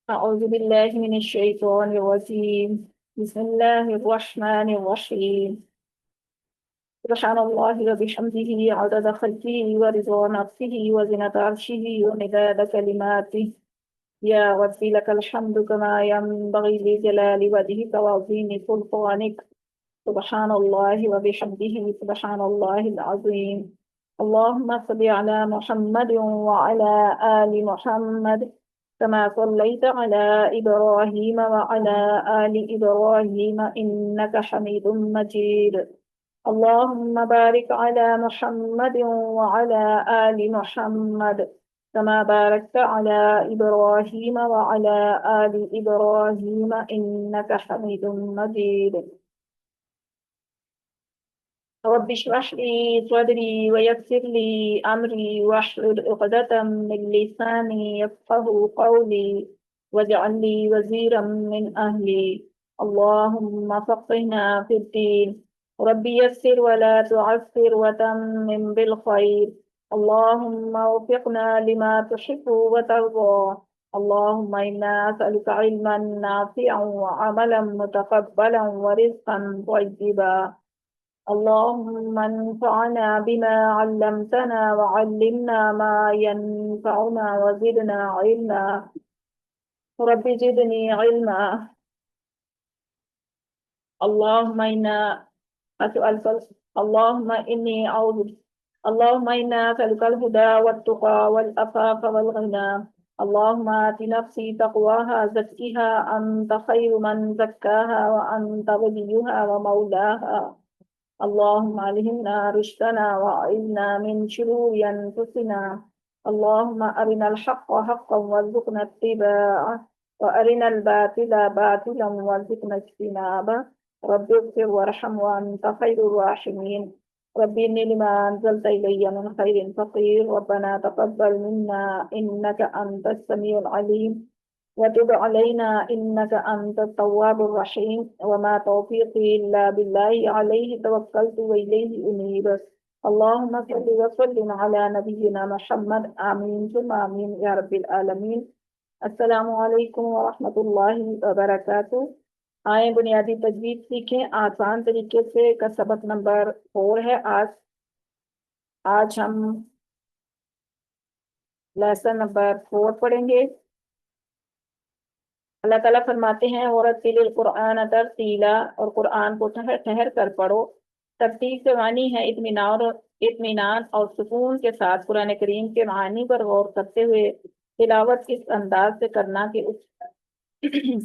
أعوذ بالله من الشيطان الرجيم. بسم الله الرحمن الرحيم. سبحان الله وبحمده عدد خلقه ورضا نفسه وزنة عرشه ومداد كلماته. يا رب لك الحمد كما ينبغي لجلال وجهك وعظيم سلطانك. سبحان الله وبحمده سبحان الله العظيم. اللهم صل على محمد وعلى آل محمد كما صليت على إبراهيم وعلى آل إبراهيم إنك حميد مجيد. اللهم بارك على محمد وعلى آل محمد كما باركت على إبراهيم وعلى آل إبراهيم إنك حميد مجيد. رب اشرح لي صدري ويسر لي أمري واحلل عقدة من لساني يفقه قولي واجعل لي وزيرا من أهلي. اللهم فقهنا في الدين. رب يسر ولا تعسر وتمم بالخير. اللهم وفقنا لما تحب وترضى. اللهم إنا نسألك علما نافعا وعملا متقبلا ورزقا طيبا. اللهم انفعنا بما علمتنا وعلمنا ما ينفعنا وزدنا علما. رب زدني علما. اللهم إنا أسألك اللهم إني أعوذ اللهم إنا أسألك الهدى والتقى والعفاف والغنى. اللهم آت نفسي تقواها زكها أنت خير من زكاها وأنت وليها ومولاها. اللهم علمنا رشدنا وأعذنا من شرور أنفسنا. اللهم أرنا الحق حقا وارزقنا اتباعه وأرنا الباطل باطلا وارزقنا اجتنابه. رب اغفر وارحم وأنت خير الراحمين. رب إني لما أنزلت إلي من خير فقير. ربنا تقبل منا إنك أنت السميع العليم وتب علينا إنك أنت التواب الرحيم. وما توفيقي إلا بالله عليه توكلت وإليه أنيب. اللهم صل وسلم على نبينا محمد. آمين ثم آمين يا رب العالمين. السلام علیکم ورحمۃ اللہ وبرکاتہ. آئیں بنیادی تجوید سیکھیں آسان طریقے سے کا سبق نمبر 4 ہے. آج ہم لیسن نمبر 4 پڑھیں گے. اللہ تعالیٰ فرماتے ہیں وَرَتِّلِ الْقُرْآنَ تَرْتِیلًا، اور قرآن کو ٹھہر کر پڑھو. ترتیل سے معنی ہے اطمینان اور سکون کے ساتھ قرآن کریم کے معانی پر غور کرتے ہوئے تلاوت اس انداز سے کرنا کہ اس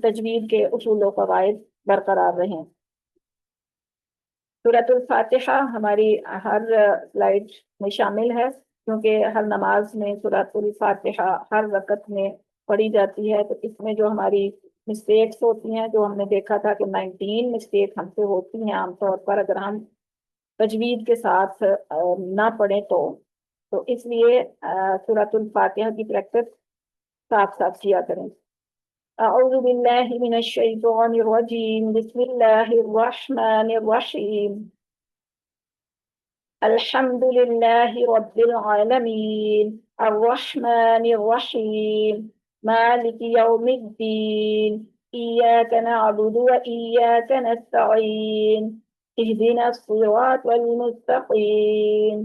تجوید کے اصول و قواعد برقرار رہیں. سورۃ الفاتحہ ہماری ہر سلائیڈ میں شامل ہے، کیونکہ ہر نماز میں سورۃ الفاتحہ ہر رکعت میں پڑھی جاتی ہے. تو اس میں جو ہماری مسٹیکس ہوتی ہیں، جو ہم نے دیکھا تھا کہ 19 مسٹیک ہم سے ہوتی ہیں عام طور پر اگر ہم تجوید کے ساتھ نہ پڑھیں تو اس لیے سورۃ الفاتحہ کی پریکٹس ساتھ ساتھ کیا کریں. اعوذ باللہ من الشیطان الرجیم. بسم اللہ الرحمن الرحیم. الحمد للہ رب العالمین الرحمن الرحیم مالک یوم الدین ایاک نعبد و ایاک نستعین اهدنا الصراط المستقیم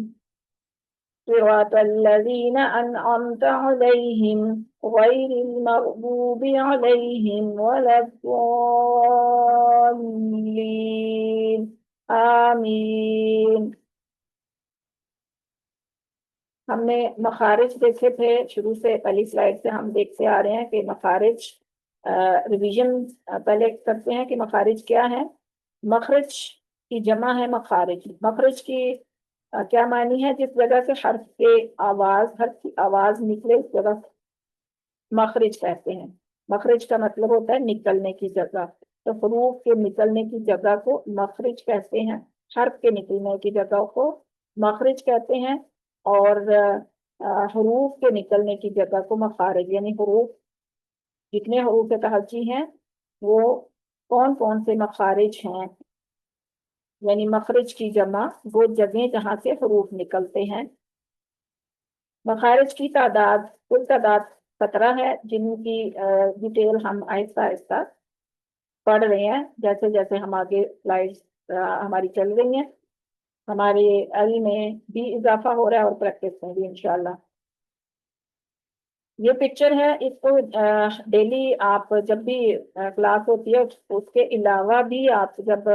صراط الذين أنعمت عليهم غير المغضوب عليهم ولا الضالين آمین. ہم نے مخارج دیکھے تھے شروع سے، پہلی سلائیڈ سے ہم دیکھتے آ رہے ہیں کہ مخارج ریویژن پہلے کرتے ہیں کہ مخارج کیا ہے. مخرج کی جمع ہے مخارج. مخرج کی کیا معنی ہے؟ جس جگہ سے حرف کی آواز نکلے اس جگہ مخرج کہتے ہیں. مخرج کا مطلب ہوتا ہے نکلنے کی جگہ. تو حروف کے نکلنے کی جگہ کو مخرج کہتے ہیں، حرف کے نکلنے کی جگہ کو مخرج کہتے ہیں، اور حروف کے نکلنے کی جگہ کو مخارج. یعنی حروف جتنے حروف تہجی ہیں وہ کون کون سے مخارج ہیں، یعنی مخرج کی جمع وہ جگہیں جہاں سے حروف نکلتے ہیں. مخارج کی تعداد، کل تعداد 17 है, जिनकी डिटेल हम आहिस्ता आहिस्ता पढ़ रहे हैं जैसे जैसे हम आगे स्लाइड्स हमारी चल रही हैं। हमारे इल्म में भी इजाफा हो रहा है और प्रैक्टिस में भी इंशाल्लाह। ये पिक्चर है, इसको डेली आप जब भी क्लास होती है उसके अलावा भी आप जब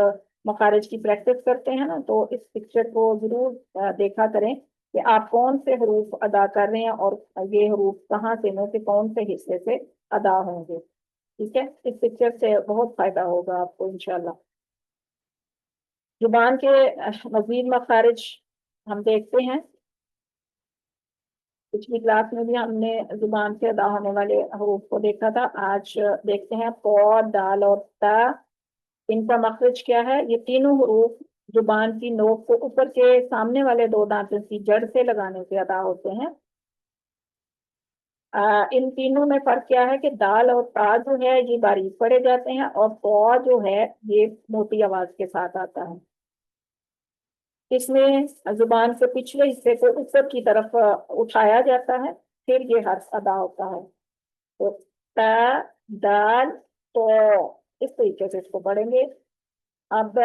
मखारिज की प्रैक्टिस करते हैं ना, तो इस पिक्चर को जरूर देखा करें कि आप कौन से हरूफ अदा कर रहे हैं और ये हरूफ कहाँ से में से कौन से हिस्से से अदा होंगे। ठीक है, इस पिक्चर से बहुत फायदा होगा आपको इंशाल्लाह। जुबान के मजीद मखारिज हम देखते हैं। पिछली क्लास में भी हमने जुबान से अदा होने वाले हरूफ को देखा था। आज देखते हैं पौ, दाल और ता, इनका मखरज क्या है। ये तीनों हरूफ जुबान की नोक को ऊपर के सामने वाले दो दांतों की जड़ से लगाने से अदा होते हैं। इन तीनों में फर्क क्या है कि दाल और ता जो है ये बारीक पढ़े जाते हैं और पौ जो है ये मोटी आवाज के साथ आता है। इसमें जुबान के पिछले हिस्से को ऊपर की तरफ उठाया जाता है, फिर ये हर्फ अदा होता है। तो ता, दाल, तो इस तरीके से इसको पढ़ेंगे। अब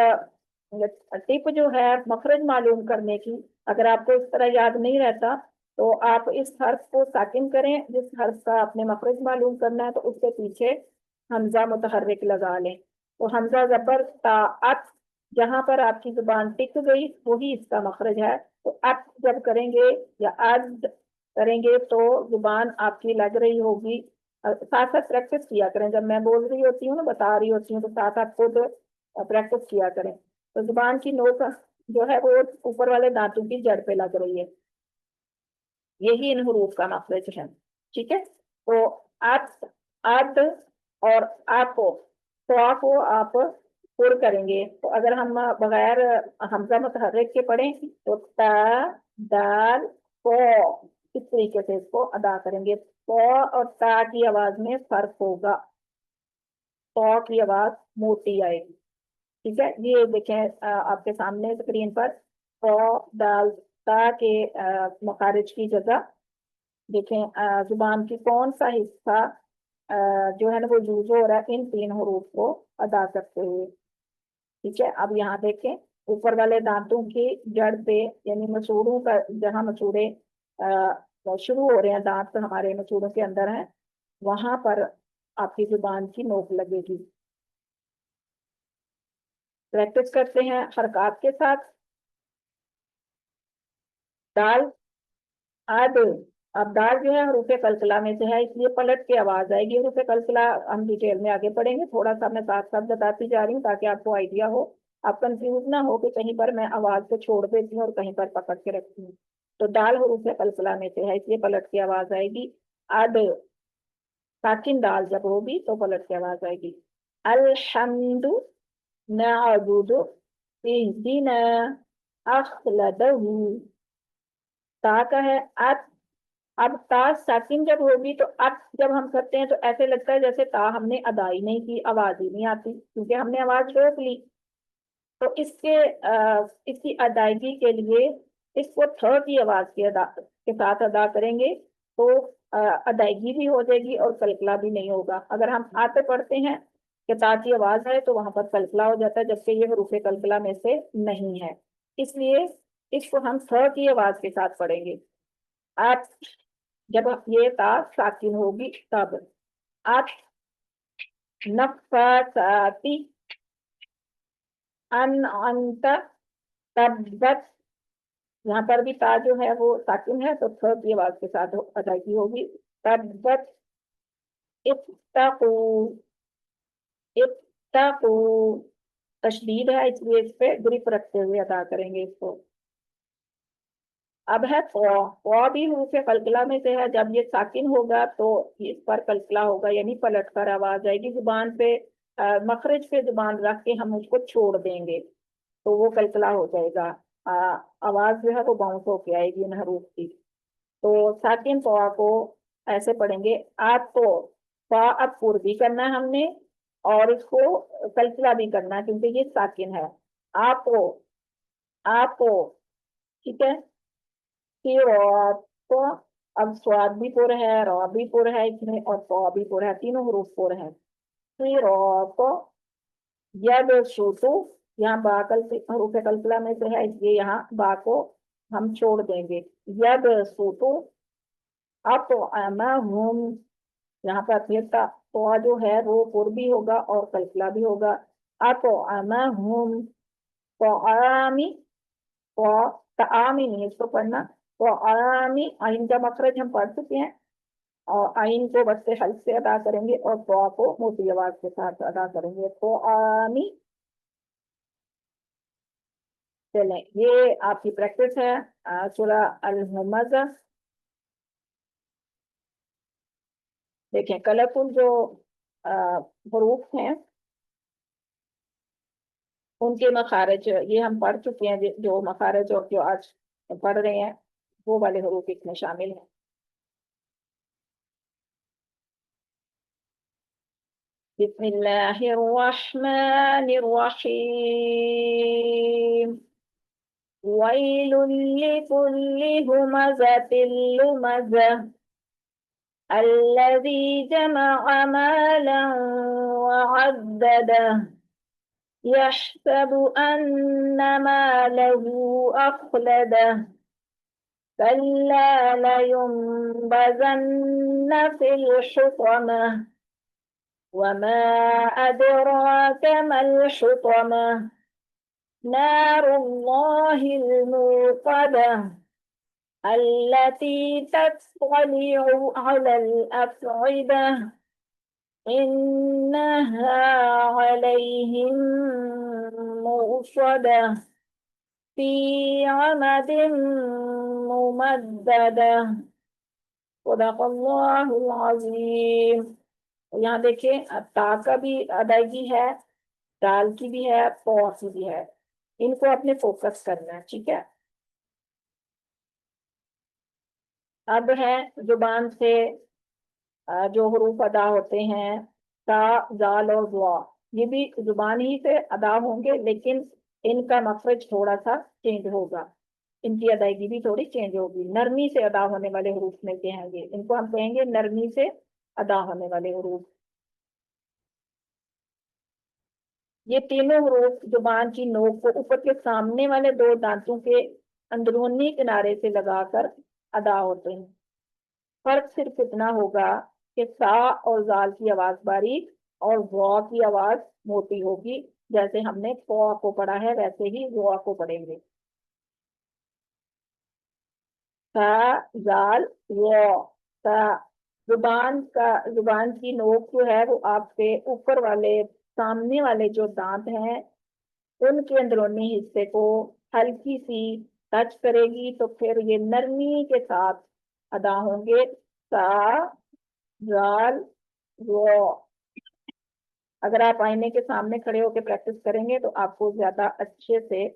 टिप जो है मखरज मालूम करने की, अगर आपको इस तरह याद नहीं रहता तो आप इस हर्फ को साकिन करें। जिस हर्फ का आपने मखरज मालूम करना है तो उसके पीछे हमजा मुतहर्रिक लगा लें। तो हमजा जबर ता अत, जहां पर आपकी जुबान टिक गई वही इसका मखरज है। तो अत जब करेंगे या अद करेंगे तो जुबान आपकी लग रही होगी। साथ साथ प्रैक्टिस किया करें, जब मैं बोल रही होती हूँ ना, बता रही होती हूँ, तो साथ साथ खुद प्रैक्टिस किया करें। तो जुबान की नोक जो है वो ऊपर वाले दांतों की जड़ पे लग रही है। यही इन हरूफ का मखरज है। ठीक है, तो अत, अद और आपो, तो आपको आप पुर करेंगे। तो अगर हम बगैर हमजा मुतहर्रिक के पढ़ें तो ता, दाल, पो, इस तरीके से इसको अदा करेंगे। पो और ता की आवाज में फर्क होगा। पो की आवाज मोटी आएगी। ठीक है, ये देखें आपके सामने स्क्रीन पर पो, दाल, ता के मखारिज की जगह देखें। जुबान की कौन सा हिस्सा जो है ना वो यूज हो रहा है इन तीन हरूफ को अदा करते हुए। ठीक है, अब यहाँ देखें ऊपर वाले दांतों की जड़ पे, यानी मसूड़ों का जहाँ मसूड़े शुरू हो रहे हैं, दांत हमारे मसूड़ों के अंदर हैं, वहां पर आपकी जुबान की नोक लगेगी। प्रैक्टिस करते हैं हरकत के साथ। दाल, अद। अब दाल जो है हरूफ कलकला में से है, इसलिए पलट के आवाज आएगी। हरूफ कलकला हम डिटेल में आगे पढ़ेंगे, थोड़ा सा मैं साथ साथ बताती जा रही हूँ ताकि आपको आइडिया हो, आप कंफ्यूज ना हो कि कहीं पर मैं आवाज को छोड़ देती हूँ और कहीं पर पकड़ के रखती हूँ। तो दाल हरूफ कलकला में से है, इसलिए पलट के आवाज आएगी। अद, साकिन दाल जब होगी तो पलट के आवाज आएगी। अल्हम्दु नअबुदु इहदिना अखलदहु, ता का है अत। अब ता साकिन जब होगी तो अत जब हम करते हैं तो ऐसे लगता है जैसे ता हमने अदा ही नहीं की, आवाज ही नहीं आती क्योंकि हमने आवाज रोक ली। तो इसकी अदायगी के लिए इसको थ की आवाज के साथ अदा करेंगे तो अदायगी भी हो जाएगी और कलकला भी नहीं होगा। अगर हम आते पढ़ते हैं कि ता की आवाज है तो वहां पर कलकला हो जाता है, जबकि ये हरूफ कलकला में से नहीं है। इसलिए इसको हम थ की आवाज के साथ पढ़ेंगे। आप जब ये ता साकिन होगी तब आप नफ़ासाती अनअंत तब्बत, यहाँ पर भी ता जो है वो साकिन है तो थ की आवाज के साथ अदायगी होगी। तब्बत इत्तकू, इत्तकू तशदीद है इसलिए इस पे ग्रिप रखते हुए अदा करेंगे इसको। अब है पौ, पौ भी हरूफ कलकला में से है। जब ये साकिन होगा तो इस पर कलकला होगा, यानी पलट कर आवाज आएगी जुबान पे। मखरज पे जुबान रख के हम उसको छोड़ देंगे तो वो कलकला हो जाएगा। आवाज जो है वो बाउंस होके आएगी इन हरूफ की। तो साकिन पौ को ऐसे पढ़ेंगे। आपको पा अब पुर भी करना है हमने और इसको कलकला भी करना है क्योंकि ये साकिन है। आपो, आपो, ठीक है। सिरप, اب स्वाद भी पुर है, रॉ भी पुर है इसमें, और पौ भी पुर है, तीनों हरूफ पुर है। सिरात, यद सुतु, यहाँ बा हरूफ कल्पला में से है, इसलिए यहाँ बा को हम छोड़ देंगे। यद सुतु अतअमहुम, यहाँ पर फिर का तो जो है वो पुर भी होगा और कल्पला भी होगा। अतअमहुम तआमी, तो तआमी नहीं इसको पढ़ना, तो आमी आइन का मखरज हम पढ़ चुके हैं, और आइन को बस से हल्क से अदा करेंगे और तो को मोटी आवाज के साथ अदा करेंगे, तो आमी। चलें, ये आपकी प्रैक्टिस है सूरह अल-हमज़ा। देखें कलरफुल जो हरूफ हैं उनके मखारज ये हम पढ़ चुके हैं, जो मखारज और जो आज पढ़ रहे हैं वो वाले हरूफ इसमें शामिल हैं। बिस्मिल्लाहिर्रहमानिर्रहीम। वैलुल लिकुल्लि हुमज़तिल लुमज़ह अल्लज़ी जमअ मालन वअद्ददह यहसबु अन्न मालहु अख़लदह कल्ला लयुनबज़न्न फिल हुतमह वमा अदराक मल हुतमह नारुल्लाहिल मूक़दह अल्लती तत्तलिउ अलल अफ़इदह इन्नहा अलैहिम मुअस्सदह फी अमदिन मुमद्ददह। सदक़ल्लाहुल अज़ीम। यहाँ देखिए ता का भी अदायगी है, दाल की भी है, पौ की भी है, इनको अपने फोकस करना है, ठीक है। अब है जुबान से जो हरूफ अदा होते हैं, ता, जाल और दुआ, ये भी जुबान ही से अदा होंगे, लेकिन इनका मखरज थोड़ा सा चेंज होगा, इनकी अदायगी भी थोड़ी चेंज होगी। नरमी से अदा होने वाले हरूफ में से हैं ये, इनको हम कहेंगे नरमी से अदा होने वाले हरूफ। ये तीनों हरूफ जुबान की नोक को ऊपर के सामने वाले दो दांतों के अंदरूनी किनारे से लगाकर अदा होते हैं। फर्क सिर्फ इतना होगा कि सा और जाल की आवाज बारीक और वा की आवाज मोटी होगी, जैसे हमने पौ को पढ़ा है वैसे ही वा को पढ़ेंगे। सा, जाल, वा, सा। जुबान की नोक जो है वो आपके ऊपर वाले सामने वाले जो दांत हैं उनके अंदरूनी हिस्से को हल्की सी टच करेगी, तो फिर ये नरमी के साथ अदा होंगे। सा, जाल, वो। अगर आप आईने के सामने खड़े होकर प्रैक्टिस करेंगे तो आपको ज्यादा अच्छे से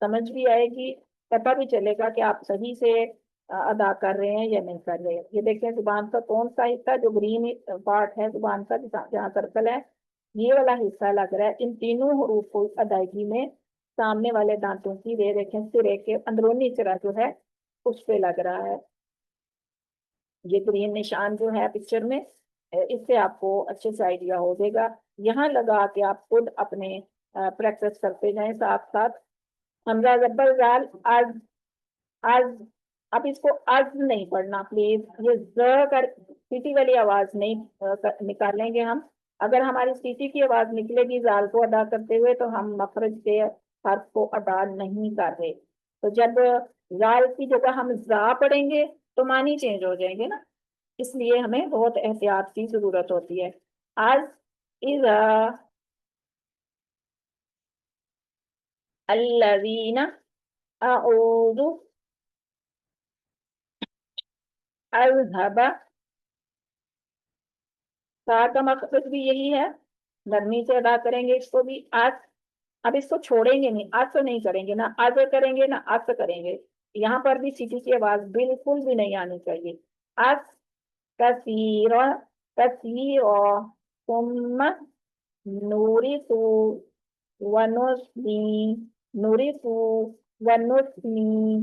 समझ भी आएगी, पता भी चलेगा कि आप सही से अदा कर रहे हैं या नहीं कर रहे हैं। ये देखें जुबान का कौन सा हिस्सा जो ग्रीन पार्ट है जुबान का जहाँ सर्कल है, ये वाला हिस्सा लग रहा है इन तीनों हरूफ को अदायगी में सामने वाले दांतों की, ये देखें सिरे के अंदरूनी सिरा जो है उस पे लग रहा है। ये ग्रीन निशान जो है पिक्चर में, इससे आपको अच्छे से आइडिया हो जाएगा। यहाँ लगा के आप खुद अपने प्रैक्टिस करते जाएं साथ साथ। हमजा जबर जाल आज, आज। अब इसको आज नहीं पढ़ना प्लीज, ये ज कर सीटी वाली आवाज नहीं निकालेंगे हम। अगर हमारी सीटी की आवाज निकलेगी जाल को अदा करते हुए तो हम मखरज के हर्फ को अदा नहीं कर रहे। तो जब जाल की जगह हम जा पढ़ेंगे तो मानी चेंज हो जाएंगे ना, इसलिए हमें बहुत एहतियात की जरूरत होती है। आज इज़ा अल्लज़ीना अऊज़ु अज़हबा, सा का मकसद भी यही है, नरमी से अदा करेंगे इसको भी। आज, अब इसको छोड़ेंगे नहीं, आज तो नहीं करेंगे ना, आज करेंगे ना आज तो करेंगे। यहाँ पर भी सीटी की आवाज बिल्कुल भी नहीं आनी चाहिए। आज कसीरा, कसीरा, सुम्मा नूरिसु वनुस्नी, नूरिसु वनुस्नी।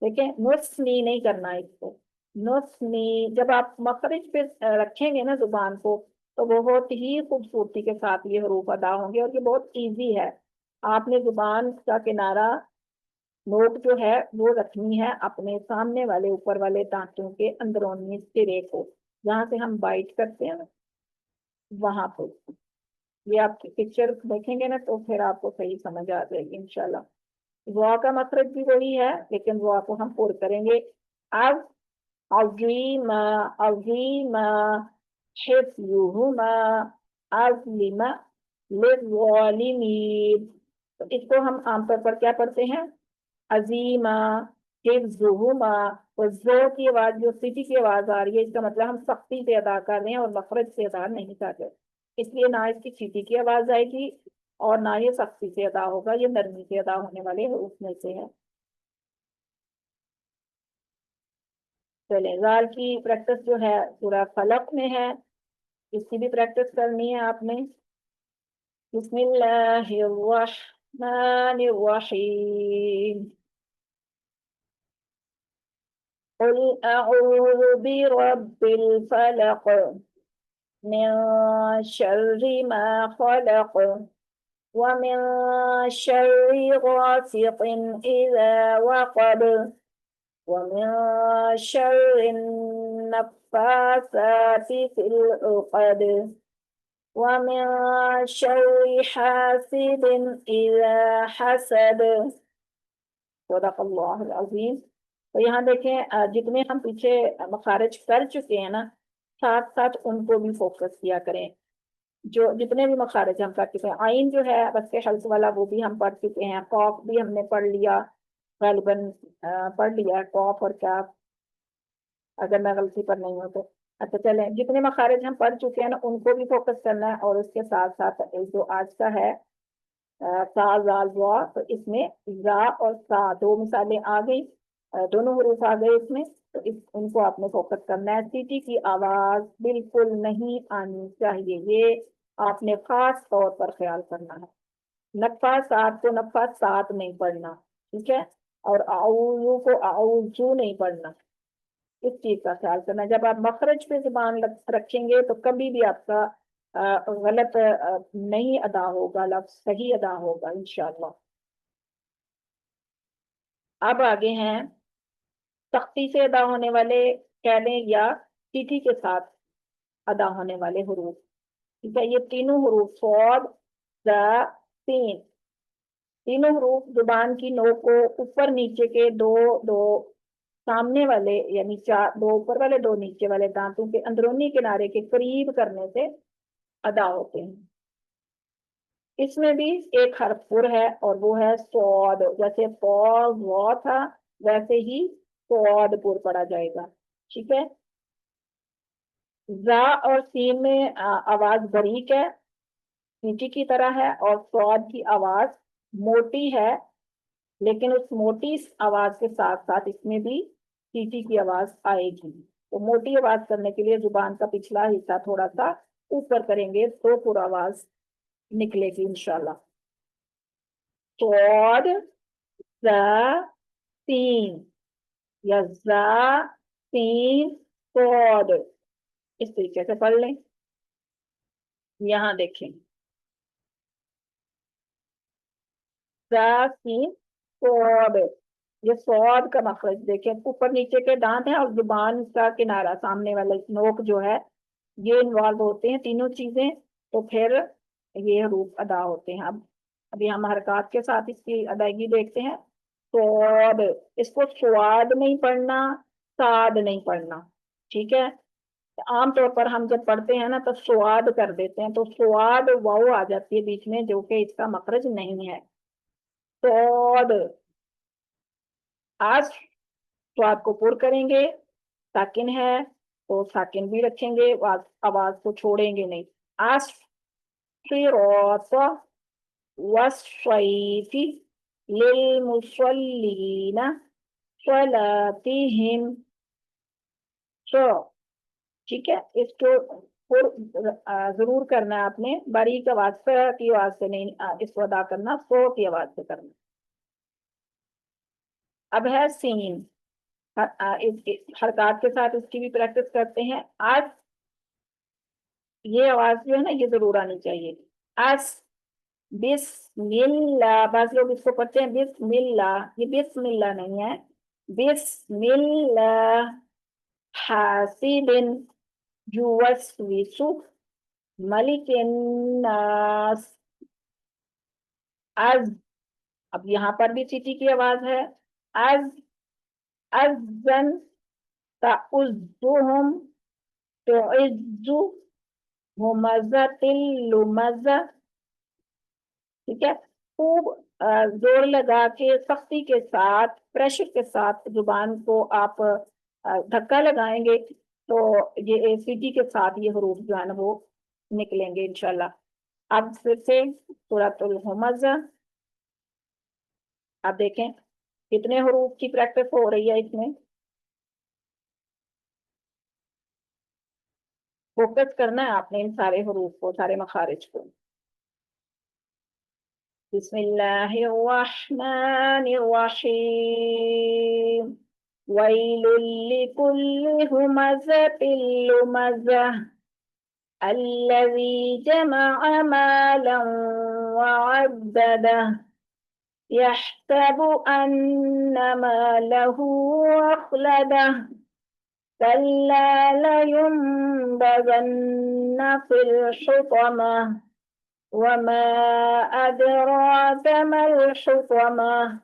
ठीक है, नुस्नी नहीं करना है इसको, नुस्नी, जब आप मखरज पे रखेंगे ना जुबान को, तो बहुत ही खूबसूरती के साथ ये हरूफ अदा होंगे, और ये बहुत इजी है। आपने जुबान का किनारा, नोक जो है वो रखनी है अपने सामने वाले ऊपर वाले दांतों के अंदरूनी सिरे को, जहाँ से हम बाइट करते हैं वहां पे। ये आप पिक्चर देखेंगे ना तो फिर आपको सही समझ आ जाएगी इंशाल्लाह। दुआ का मखरज भी वही है, लेकिन दुआ को हम पुर करेंगे। अब अज़ीमा, अज़ीमा, हिफ्ज़ुहुमा, अज़लिमा, लिज़्ज़ालिमीन। तो इसको हम आमतौर पर क्या पढ़ते हैं? अजीमा, हिफ्ज़ुहुमा। तो जो की आवाज, जो सीटी की आवाज आ रही है, इसका मतलब हम सख्ती से अदा कर रहे हैं और मखरज से अदा नहीं कर रहे, इसलिए ना इसकी चीटी की आवाज आएगी और ना ये सख्ती से अदा होगा, ये नरमी से अदा होने वाले उसमें से है। चले, जाल की प्रैक्टिस जो है सूरह फलक में है, इसकी भी प्रैक्टिस करनी है आपने। बिस्मिल्लाहिर्रहमानिर्रहीम। कुल अऊज़ु बिरब्बिल फलक, मिन शर्रि मा खलक, व मिन शर्रि गासिकिन इज़ा वक़ब, व मिन शर्रि नफ्फासाति फिल उक़द, व मिन शर्रि हासिदिन इज़ा हसद। सदक़ल्लाहुल अज़ीम। तो यहाँ देखें, जितने हम पीछे मखारिज कर चुके हैं ना, साथ साथ उनको भी फोकस किया करें। जो जितने भी मखारिज हम कर चुके हैं, आइन जो है बस के हल्क वाला वो भी हम पढ़ चुके हैं, कॉफ भी हमने पढ़ लिया, गालिबन पढ़ लिया कॉफ और काफ, अगर मैं गलती पर नहीं हूँ तो। अच्छा चलें, जितने मखारिज हम पढ़ चुके हैं ना उनको भी फोकस करना है, और उसके साथ साथ जो आज का है सा जाल वा, तो इसमें जा और सा दो मिसालें आ गई, दोनों हरूफ आ गए इसमें, तो उनको आपने फोकस करना है। सीटी की आवाज बिल्कुल नहीं आनी चाहिए, ये आपने खास तौर पर ख्याल करना है। नफा सात को नफा सात नहीं पढ़ना, ठीक है, और आउजू को आउजू नहीं पढ़ना, इस चीज का ख्याल करना। जब आप मखरज पे जुबान रखेंगे तो कभी भी आपका गलत नहीं अदा होगा, लफ्ज सही अदा होगा इंशाल्लाह। अब आगे हैं सख्ती से अदा होने वाले, कह लें या चीटी के साथ अदा होने वाले हरूफ। ठीक है, ये तीनों हरूफ सौद, द, सीन, तीनों हरूफ जुबान की नोक को ऊपर नीचे के दो दो सामने वाले, यानी चार, दो ऊपर वाले दो नीचे वाले दांतों के अंदरूनी किनारे के करीब करने से अदा होते हैं। इसमें भी एक हर्फ पुर है और वो है सौद। जैसे पौ वो था, वैसे ही सौद पुर पढ़ा जाएगा। ठीक है, जा और सीन में आवाज बारीक है, नीचे की तरह है, और सौद की आवाज मोटी है, लेकिन उस मोटी आवाज के साथ साथ इसमें भी सीटी की आवाज आएगी। तो मोटी आवाज करने के लिए जुबान का पिछला हिस्सा थोड़ा सा ऊपर करेंगे तो पूरा आवाज निकलेगी इंशाल्लाह। सौद, ज़ा, सीन, या ज़ा, सीन, सौद, इस तरीके से पढ़ लें। यहाँ देखें, ज़ा, सीन, सौद, ये सौद का मखरज देखें, ऊपर नीचे के दांत हैं और जुबान का किनारा, सामने वाला नोक जो है, ये इन्वॉल्व होते हैं तीनों चीजें, तो फिर ये हरूफ अदा होते हैं। अब अभी हम हरकत के साथ इसकी अदायगी देखते हैं। स्वाद, इसको स्वाद नहीं पढ़ना, साद नहीं पढ़ना, ठीक है। आमतौर पर हम जब पढ़ते हैं ना तो स्वाद कर देते हैं, तो स्वाद वाव आ जाती है बीच में, जो कि इसका मखरज नहीं है। स्वाद, आज स्वाद को पुर करेंगे, साकिन है तो साकिन भी रखेंगे, आवाज को छोड़ेंगे नहीं। आज वस्सैफि लिलमुसल्लीना स्वलातिहिम। तो ठीक है, इसको जरूर करना है आपने, बारीक आवाज से की आवाज से नहीं इसको अदा करना, सो की आवाज से करना। अब है सीन, حرکات کے ساتھ اس کی بھی پریکٹس کرتے ہیں. آج یہ آواز جو ہے نا یہ ضرور آنی چاہیے. آج بسم اللہ، بعض لوگ اس کو پڑھتے ہیں بسم اللہ، یہ بسم اللہ نہیں ہے، بسم اللہ. حاسب یوسوس ملک الناس. از، اب یہاں پر بھی چیٹی کی آواز ہے. از، ازن تعزهم تعز ممزت اللمزہ. ٹھیک ہے، خوب زور لگا کے سختی کے ساتھ پریشر کے ساتھ زبان کو آپ دھکا لگائیں گے تو یہ سیٹی کے ساتھ یہ حروف جو ہے نا وہ نکلیں گے انشاءاللہ. اب پھر سے سورۃ الہمزہ، آپ دیکھیں کتنے حروف کی پریکٹس ہو رہی ہے اس میں. فوکس کرنا ہے آپ نے ان سارے حروف کو، سارے مخارج کو. بسم اللہ الرحمن الرحیم. ویل لکل ہمزۃ لمزہ الذی جمع مالا وعددہ يحسب أن ماله أخلده كلا لينبذن في الحطمة وما أدراك ما الحطمة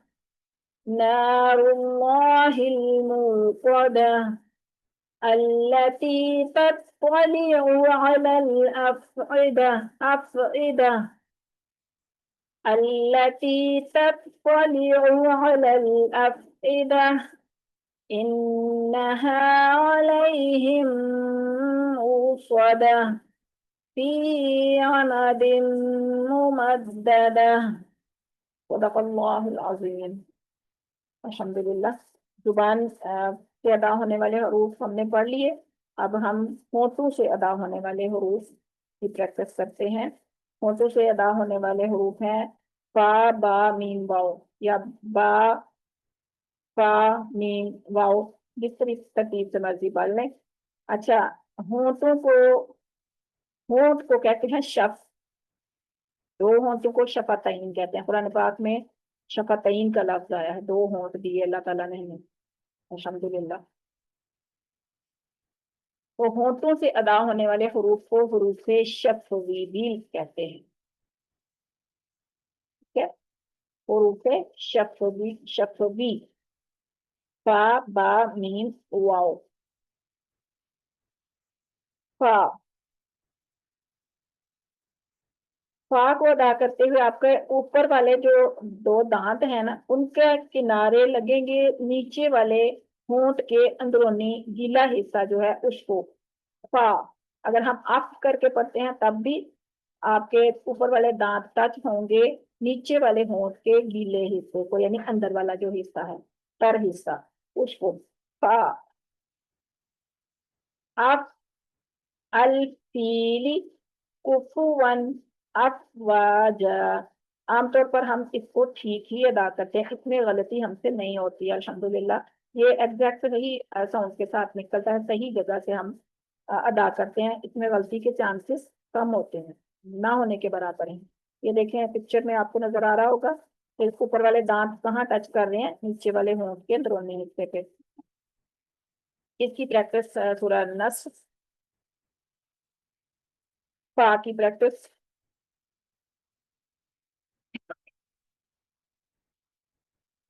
نار الله الموقدة التي تطلع على الأفئدة التي تطلع على الأفئدة إنها عليهم موصدة في عمد ممددة. صدق اللہ العظیم. الحمدللہ. زبان سے ادا ہونے والے حروف ہم نے پڑھ لیے. اب ہم ہونٹوں سے ادا ہونے والے حروف کی پریکٹس کرتے ہیں. ہونٹوں سے ادا ہونے والے حروف ہیں فا با میم واؤ، یا با فا میم واؤ، جس ترتیب سے مرضی پڑھ لیں. اچھا، ہونٹوں کو، ہونٹ کو کہتے ہیں شف. دو ہونٹوں کو شفتین کہتے ہیں. قرآن پاک میں شفتین کا لفظ آیا ہے، دو ہونٹ دیے اللہ تعالیٰ نے ہمیں، الحمدللہ. تو ہونٹوں سے ادا ہونے والے حروف کو حروف شفوی بھی کہتے ہیں. ٹھیک ہے، حروف شفوی فا با میم واؤ. فا، فا کو ادا کرتے ہوئے آپ کے اوپر والے جو دو دانت ہیں نا ان کے کنارے لگیں گے نیچے والے ہونٹ کے اندرونی گیلا حصہ جو ہے اس کو. فا اگر ہم اف کر کے پڑھتے ہیں تب بھی آپ کے اوپر والے دانت ٹچ ہوں گے نیچے والے ہونٹ کے گیلے حصے کو، یعنی اندر والا جو حصہ ہے تر حصہ اس کو. فا. اف الفیلی کفون افواجا. عام طور پر ہم اس کو ٹھیک ہی ادا کرتے ہیں، اس میں غلطی ہم سے نہیں ہوتی ہے الحمدللہ. یہ ایگزیکٹ صحیح ساؤنڈ کے ساتھ نکلتا ہے، صحیح جگہ سے ہم ادا کرتے ہیں. اس میں غلطی کے چانسز کم ہوتے ہیں، نہ ہونے کے برابر ہیں. یہ دیکھیں پکچر میں آپ کو نظر آ رہا ہوگا کہ اوپر والے دانت کہاں ٹچ کر رہے ہیں، نیچے والے ہونٹ کے اندرونی حصے پہ. اس کی پریکٹس سورہ نصر فا کی پریکٹس.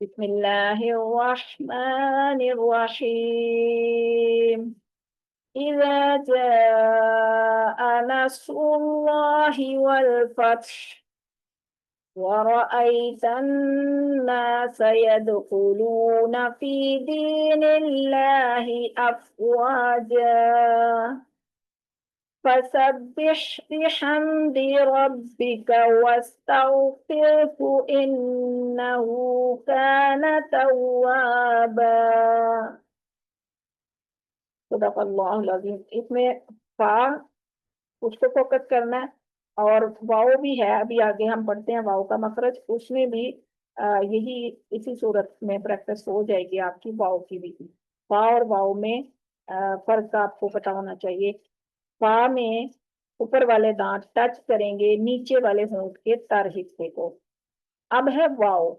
بسم اللہ الرحمن الرحیم. اذا جاء نصر اللہ والفتح ورأيت الناس يدخلون في دين الله أفواجا فسبح بحمد ربك واستغفره إنه كان توابا. صدق اللہ العظیم. اس میں فا اس کو فوکس کرنا ہے، اور واؤ بھی ہے، ابھی آگے ہم پڑھتے ہیں واؤ کا مخرج، اس میں بھی یہی اسی صورت میں پریکٹس ہو جائے گی آپ کی واؤ کی بھی. फा और वाव में फर्क आपको पता होना चाहिए। फा में ऊपर वाले दांत टच करेंगे नीचे वाले होंठ के तर हिस्से को। अब है वाव।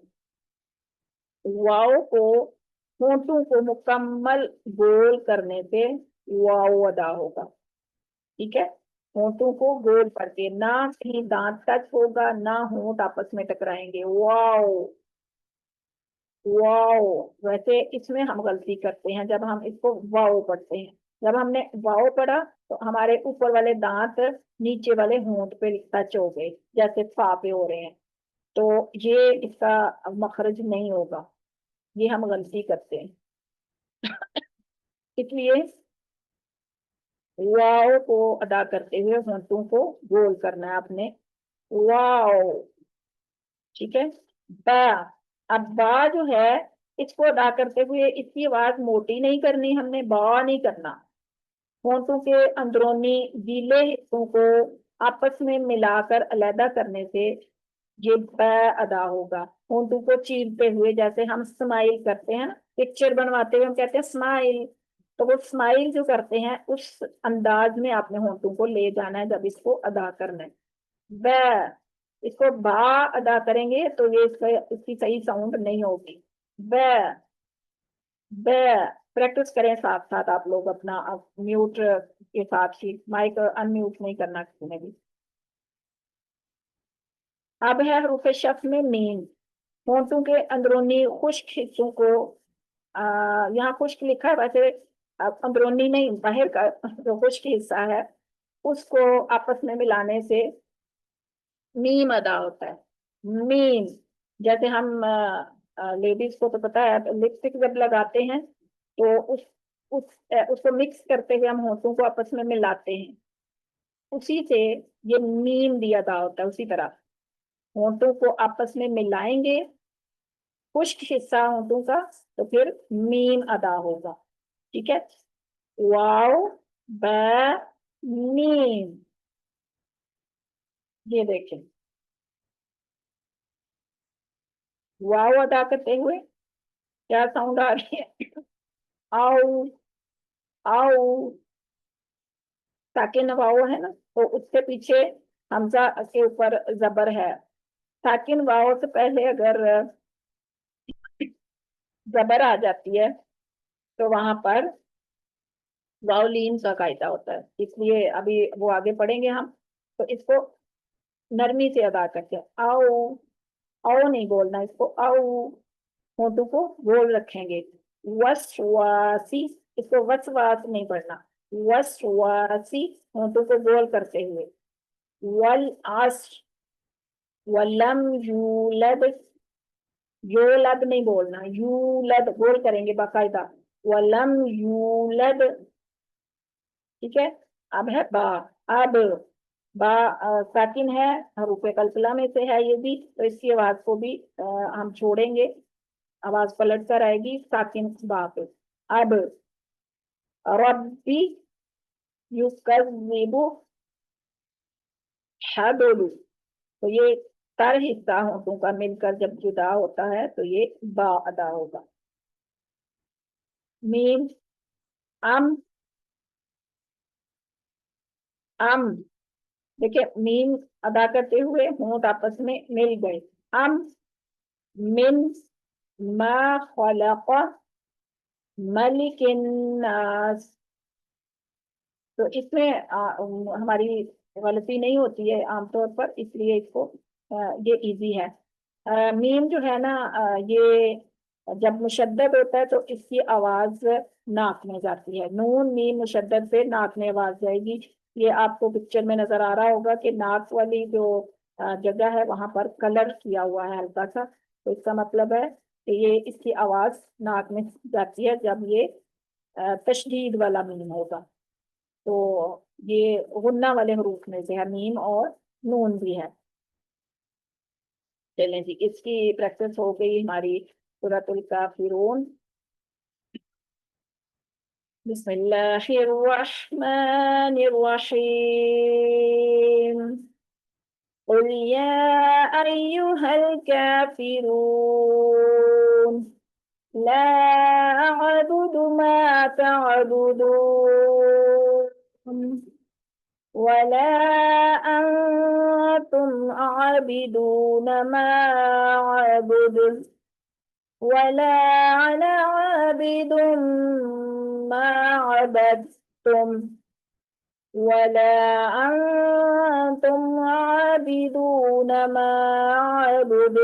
वाव को होंठों को मुकम्मल गोल करने पे वाव अदा होगा। ठीक है, होंठों को गोल करके, ना कहीं दांत टच होगा ना होंठ आपस में टकराएंगे। वाव वाव। वैसे इसमें हम गलती करते हैं जब हम इसको वाव पढ़ते हैं। जब हमने वाव पढ़ा तो हमारे ऊपर वाले दांत नीचे वाले होंठ पे टच हो गए, जैसे फा पे हो रहे हैं, तो ये इसका मखरज नहीं होगा। ये हम गलती करते हैं। इसलिए वाव को अदा करते हुए होंठों को गोल करना है आपने। वाव। ठीक है। बा। अब बा जो है, इसको अदा करते हुए इसकी आवाज मोटी नहीं करनी, हमने बा नहीं करना। होंठों के अंदरूनी गीले हिस्सों को आपस में मिलाकर अलहदा करने से ये ब अदा होगा। होंठों को चीरते हुए, जैसे हम स्माइल करते हैं ना, पिक्चर बनवाते हुए हम कहते हैं स्माइल, तो वो स्माइल जो करते हैं उस अंदाज में आपने होंठों को ले जाना है जब इसको अदा करना है। ब। इसको बा अदा करेंगे तो ये इसकी सही साउंड नहीं होगी। ब। ब। प्रैक्टिस करें साथ साथ आप लोग अपना, म्यूट के साथ ही, माइक अनम्यूट नहीं करना किसी ने भी। अब है हरूफ शफ में मीम। होंठों के अंदरूनी खुश्क हिस्सों को, यहाँ खुश्क लिखा है, वैसे अंदरूनी नहीं, बाहर का जो खुश्क हिस्सा है उसको आपस में मिलाने से मीम अदा होता है। मीम। जैसे हम लेडीज को तो पता है, लिपस्टिक जब लगाते हैं तो उस उसको मिक्स करते हुए हम होंठों को आपस में मिलाते हैं, उसी से ये मीम भी अदा होता है। उसी तरह होंठों को आपस में मिलाएंगे, खुश्क हिस्सा होंठों का, तो फिर मीम अदा होगा। ठीक है। वाव ब मीम। ये देखें, वाव अदा करते हुए क्या साउंड आ रही है? आओ आओ। साकिन वाव है ना, तो उसके पीछे हमजा के ऊपर जबर है। साकिन वाव से पहले अगर जबर आ जाती है तो वहां पर वावलीन का कायदा होता है, इसलिए अभी वो आगे पढ़ेंगे हम। तो इसको नरमी से अदा करते हैं। आओ। आओ नहीं बोलना इसको, आओ। होठों को गोल रखेंगे। वसवासी। इसको वसवास नहीं पढ़ना, वसवासी। होठों को गोल करते हुए। वल आस। वलम यूलद। योलद नहीं बोलना, यूलद गोल करेंगे बाकायदा। वलम यूलद। ठीक है। अब है बा। अब बा साकिन है, हरूफे कल्पला में से है ये भी, तो इसकी आवाज को भी हम छोड़ेंगे, आवाज पलट कर आएगी साकिन बा पे। अब रब्बी युकज़्ज़िबु हबलु, तो ये तर हिस्सा होठों का मिलकर जब जुदा होता है तो ये बा अदा होगा। मीम। अम। अम। देखिए, मीम अदा करते हुए होंठ आपस में मिल गए। अम। मिन। मा खलक मलिकिन नास। तो इसमें हमारी गलती नहीं होती है आमतौर पर, इसलिए इसको ये इजी है। मीम जो है ना, ये जब मुशद्दद होता है तो इसकी आवाज नाक में जाती है। नून मीम मुशद्दद पे नाक में आवाज जाएगी। ये आपको पिक्चर में नजर आ रहा होगा कि नाक वाली जो जगह है वहां पर कलर किया हुआ है हल्का सा, तो इसका मतलब है कि ये इसकी आवाज नाक में जाती है जब ये तशदीद वाला मीम होगा। तो ये गुन्ना वाले हरूफ में से है मीम, और नून भी है। चलें जी, इसकी प्रैक्टिस हो गई हमारी सूरतुल काफिरून। बिस्मिल्लाहिर्रहमानिर्रहीम। कुल या अय्युहल काफिरून। لا أعبد ما تعبدون ولا أنتم عابدون ما أعبد ولا أنا عابد ما عبدتم ولا أنتم عابدون ما أعبد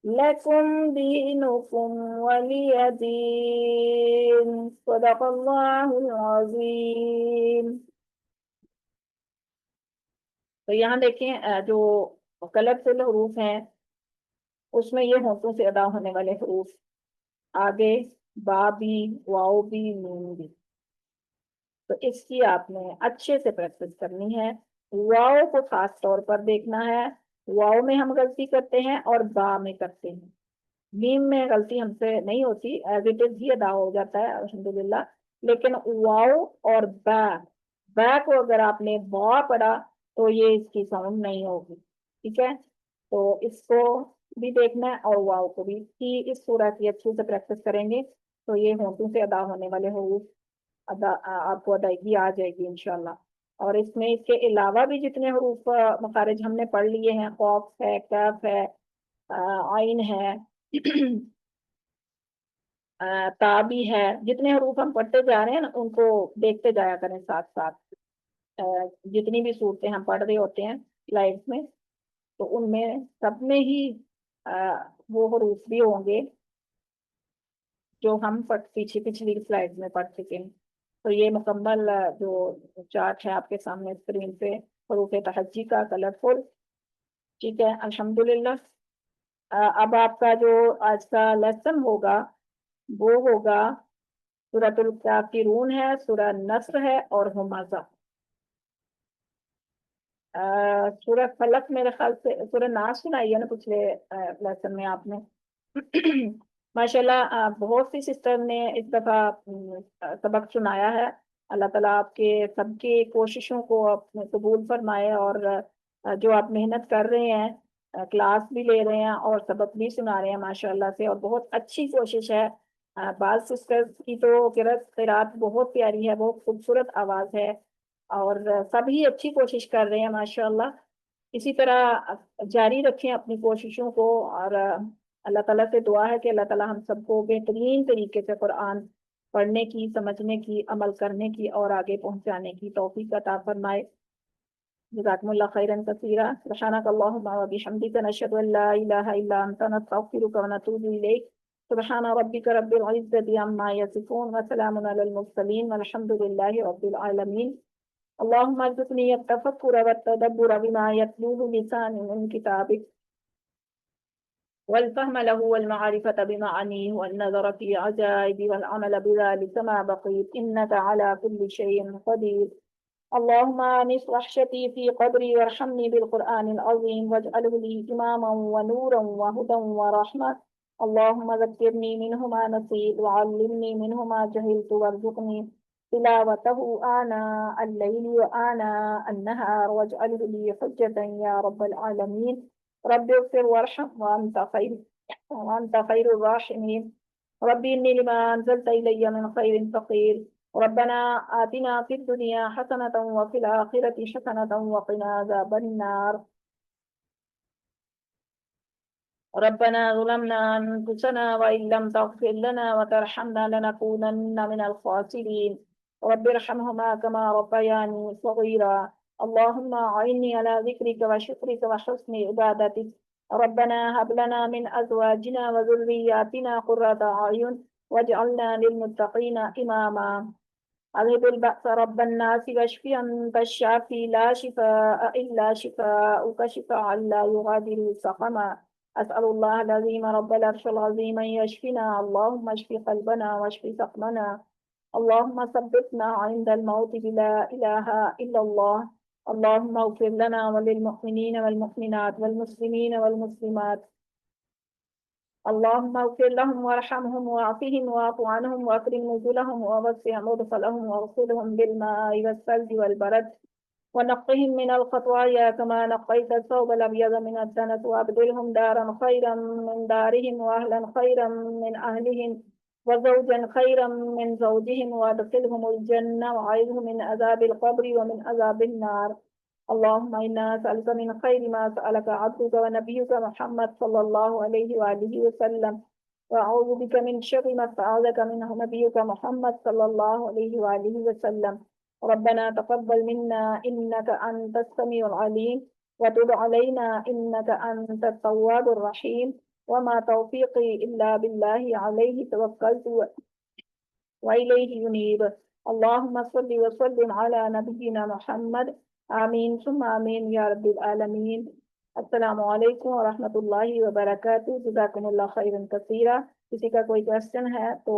لكم دينكم ولي دين صدق الله العظيم. تو یہاں دیکھیں جو کلرفل حروف ہیں اس میں یہ ہونٹوں سے ادا ہونے والے حروف آگے با بھی واؤ بھی نون بھی، تو اس کی آپ نے اچھے سے پریکٹس کرنی ہے. واؤ کو خاص طور پر دیکھنا ہے، واؤ میں ہم غلطی کرتے ہیں اور با میں کرتے ہیں. میم میں غلطی ہم سے نہیں ہوتی، ایز اٹ از ہی ادا ہو جاتا ہے الحمدللہ. لیکن واؤ اور با کو اگر آپ نے با پڑھا تو یہ اس کی ساؤنڈ نہیں ہوگی. ٹھیک ہے، تو اس کو بھی دیکھنا ہے اور واؤ کو بھی. اس صورت کی اچھے سے پریکٹس کریں گے تو یہ ہونٹوں سے ادا ہونے والے حروف آپ کو ادائیگی آ جائے گی انشاءاللہ. اور اس میں اس کے علاوہ بھی جتنے حروف مخارج ہم نے پڑھ لیے ہیں، قاف ہے، کاف ہے، عین ہے، تا بھی ہے، جتنے حروف ہم پڑھتے جا رہے ہیں نا ان کو دیکھتے جایا کریں ساتھ ساتھ. جتنی بھی صورتیں ہم پڑھ رہے ہوتے ہیں سلائڈس میں تو ان میں سب میں ہی وہ حروف بھی ہوں گے جو ہم پچھلی سلائڈ میں پڑھ چکے ہیں. تو یہ مکمل جو چارٹ ہے آپ کے سامنے اسکرین پہ حروف تہجی کا کلرفل. ٹھیک ہے، الحمدللہ. اب آپ کا جو آج کا لیسن ہوگا وہ ہوگا سورۃ الکافرون ہے، سورہ نصر ہے اور ہمزہ. سورہ فلق میرے خیال سے سورہ ناس سنائی ہے نا پچھلے لیسن میں آپ نے. ماشاءاللہ بہت سی سسٹر نے اس دفعہ سبق سنایا ہے. اللہ تعالیٰ آپ کے سب کی کوششوں کو اپنے قبول فرمائے، اور جو آپ محنت کر رہے ہیں، کلاس بھی لے رہے ہیں اور سبق بھی سنا رہے ہیں ماشاءاللہ سے، اور بہت اچھی کوشش ہے. بعض سسٹرز کی تو قرات بہت پیاری ہے، بہت خوبصورت آواز ہے، اور سبھی اچھی کوشش کر رہے ہیں ماشاءاللہ. اسی طرح جاری رکھیں اپنی کوششوں کو، اور اللہ تعالیٰ سے دعا ہے کہ اللہ تعالیٰ ہم سب کو بہترین طریقے سے قرآن پڑھنے کی، سمجھنے کی، عمل کرنے کی اور آگے پہنچانے کی توفیق عطا فرمائے. جزاکم اللہ خیرا کثیرا. سبحانک اللہم و بحمدک، نشہد ان لا الہ الا انت، نستغفرک و نتوب الیک. سبحان ربک رب العزۃ عما یصفون وسلام علی المرسلین والحمد للہ رب العالمین. اللهم ارزقني التفكر والتدبر بما يتلوه لساني من كتابك، والفهم له والمعرفة بمعانيه والنظر في عجائب والعمل بذلك ما بقيت، إنك على كل شيء قدير. اللهم آنس وحشتي في قبري وارحمني بالقرآن العظيم واجعله لي إماما ونورا وهدى ورحمة. اللهم ذكرني منه ما نسيت وعلمني منه ما جهلت وارزقني تلاوته آناء الليل وآناء النهار واجعله لي حجة يا رب العالمين. رب اغفر وارحم وأنت خير الراحمين. ربي إني لما أنزلت إلي من خير فقير. ربنا آتنا في الدنيا حسنة وفي الآخرة حسنة وقنا عذاب النار. ربنا ظلمنا أنفسنا وإن لم تغفر لنا وترحمنا لنكونن من الخاسرين. رب ارحمهما كما ربياني صغيرا. اللهم أعني على ذكرك وشكرك وحسن عبادتك. ربنا هب لنا من أزواجنا وذرياتنا قرة أعين واجعلنا للمتقين إماما. أذهب البأس رب الناس واشف أنت الشافي لا شفاء إلا شفاءك شفاء لا يغادر سقما. أسأل الله العظيم رب العرش العظيم أن يشفنا. اللهم اشف قلبنا واشف سقمنا. اللهم ثبتنا عند الموت بلا إله إلا الله. اللهم اغفر لنا وللمؤمنين والمؤمنات والمسلمين والمسلمات. اللهم اغفر لهم وارحمهم واعفهم واعف عنهم واكرم نزلهم ووسع مدخلهم واغسلهم بالماء والثلج والبرد ونقهم من الخطايا كما نقيت الثوب الأبيض من الدنس، وأبدلهم دارا خيرا من دارهم، وأهلا خيرا من أهلهم، وزوجا خيرا من زوجهم، وأدخلهم الجنة، وأعذهم من عذاب القبر ومن عذاب النار. اللهم إنا نسألك من خير ما سألك عبدك ونبيك محمد صلى الله عليه وآله وسلم، وأعوذ بك من شر ما استعاذك منه نبيك محمد صلى الله عليه وآله وسلم. ربنا تقبل منا إنك أنت السميع العليم، وتب علينا إنك أنت التواب الرحيم، وما توفيقي إلا بالله، عليه توكلت وإليه ينيب. اللهم صل وسلم على نبينا محمد. آمین ثم آمین یا رب العالمین. السلام علیکم ورحمۃ اللہ وبرکاتہ. جزاکم اللہ خیرا کثیرا. کسی کا کوئی کوشچن ہے تو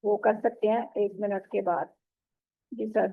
وہ کر سکتے ہیں 1 منٹ کے بعد. جی سر.